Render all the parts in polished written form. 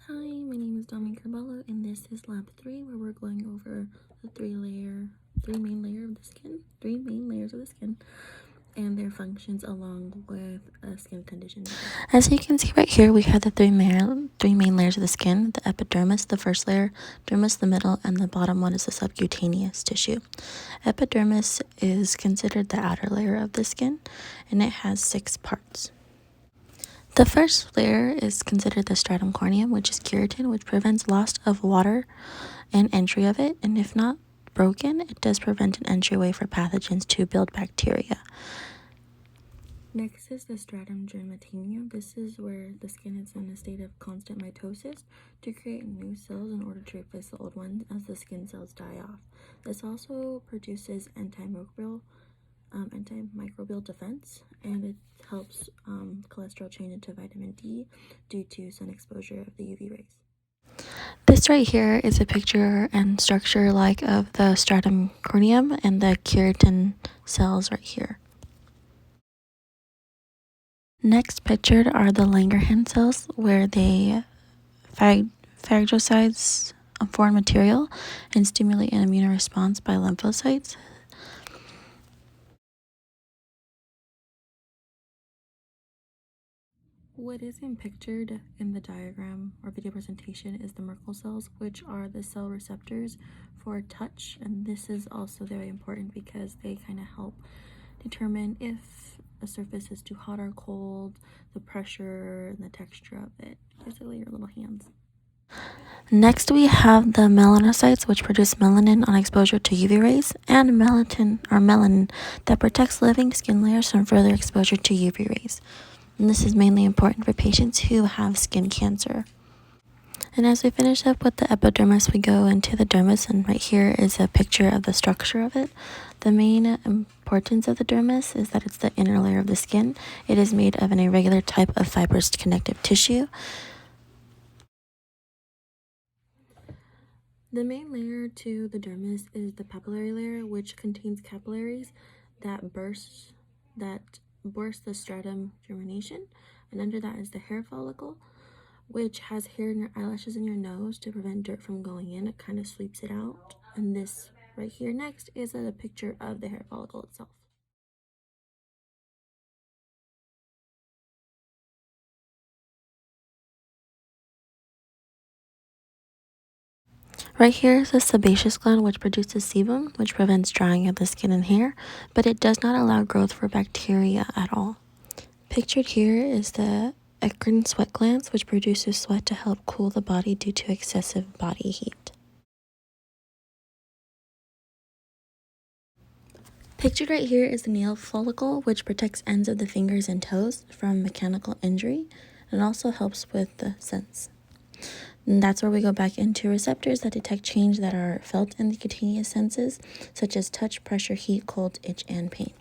Hi, my name is Dominic Carballo, and this is Lab 3, where we're going over the three main layers of the skin, and their functions along with a skin condition. As you can see right here, we have the three main layers of the skin: the epidermis, the first layer, dermis, the middle, and the bottom one is the subcutaneous tissue. Epidermis is considered the outer layer of the skin, and it has 6 parts. The first layer is considered the stratum corneum, which is keratin, which prevents loss of water and entry of it. And if not broken, it does prevent an entryway for pathogens to build bacteria. Next is the stratum germinative. This is where the skin is in a state of constant mitosis to create new cells in order to replace the old ones as the skin cells die off. This also produces antimicrobial defense, and it helps cholesterol change into vitamin D due to sun exposure of the UV rays. This right here is a picture and structure of the stratum corneum and the keratin cells right here. Next pictured are the Langerhans cells, where they phagocytes foreign material and stimulate an immune response by lymphocytes. What isn't pictured in the diagram or video presentation is the Merkel cells, which are the cell receptors for touch, and this is also very important because they kind of help determine if a surface is too hot or cold, the pressure and the texture of it, basically your little hands. Next, we have the melanocytes, which produce melanin on exposure to UV rays, and melanin that protects living skin layers from further exposure to UV rays. And this is mainly important for patients who have skin cancer. And as we finish up with the epidermis, we go into the dermis, and right here is a picture of the structure of it. The main importance of the dermis is that it's the inner layer of the skin. It is made of an irregular type of fibrous connective tissue. The main layer to the dermis is the papillary layer, which contains capillaries that burst the stratum germination, and under that is the hair follicle, which has hair in your eyelashes and your nose to prevent dirt from going in. It kind of sweeps it out. And this right here next is a picture of the hair follicle itself. Right here is the sebaceous gland, which produces sebum, which prevents drying of the skin and hair, but it does not allow growth for bacteria at all. Pictured here is the eccrine sweat glands, which produces sweat to help cool the body due to excessive body heat. Pictured right here is the nail follicle, which protects ends of the fingers and toes from mechanical injury, and also helps with the sense. And that's where we go back into receptors that detect change that are felt in the cutaneous senses, such as touch, pressure, heat, cold, itch, and pain.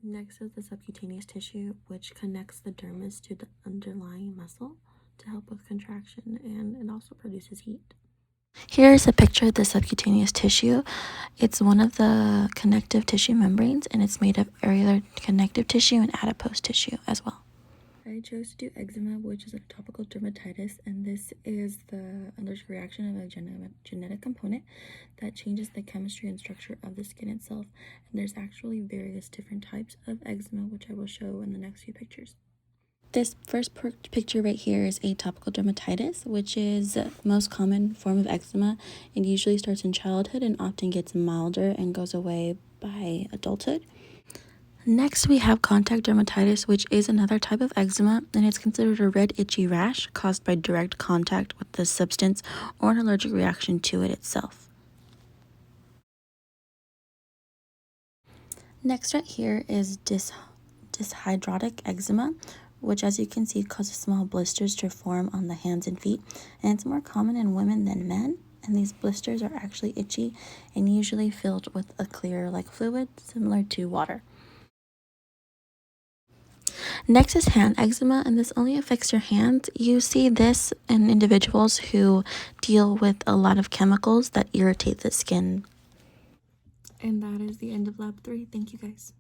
Next is the subcutaneous tissue, which connects the dermis to the underlying muscle to help with contraction, and it also produces heat. Here is a picture of the subcutaneous tissue. It's one of the connective tissue membranes, and it's made of areolar connective tissue and adipose tissue as well. I chose to do eczema, which is a topical dermatitis, and this is the allergic reaction of a genetic component that changes the chemistry and structure of the skin itself. And there's actually various different types of eczema, which I will show in the next few pictures. This first picture right here is atopical dermatitis, which is the most common form of eczema. It usually starts in childhood and often gets milder and goes away by adulthood. Next, we have contact dermatitis, which is another type of eczema, and it's considered a red itchy rash caused by direct contact with the substance or an allergic reaction to it itself. Next right here is dyshidrotic eczema, which, as you can see, causes small blisters to form on the hands and feet, and it's more common in women than men. And these blisters are actually itchy and usually filled with a clear fluid similar to water. Next is hand eczema, and this only affects your hands. You see this in individuals who deal with a lot of chemicals that irritate the skin. And that is the end of Lab 3. Thank you guys.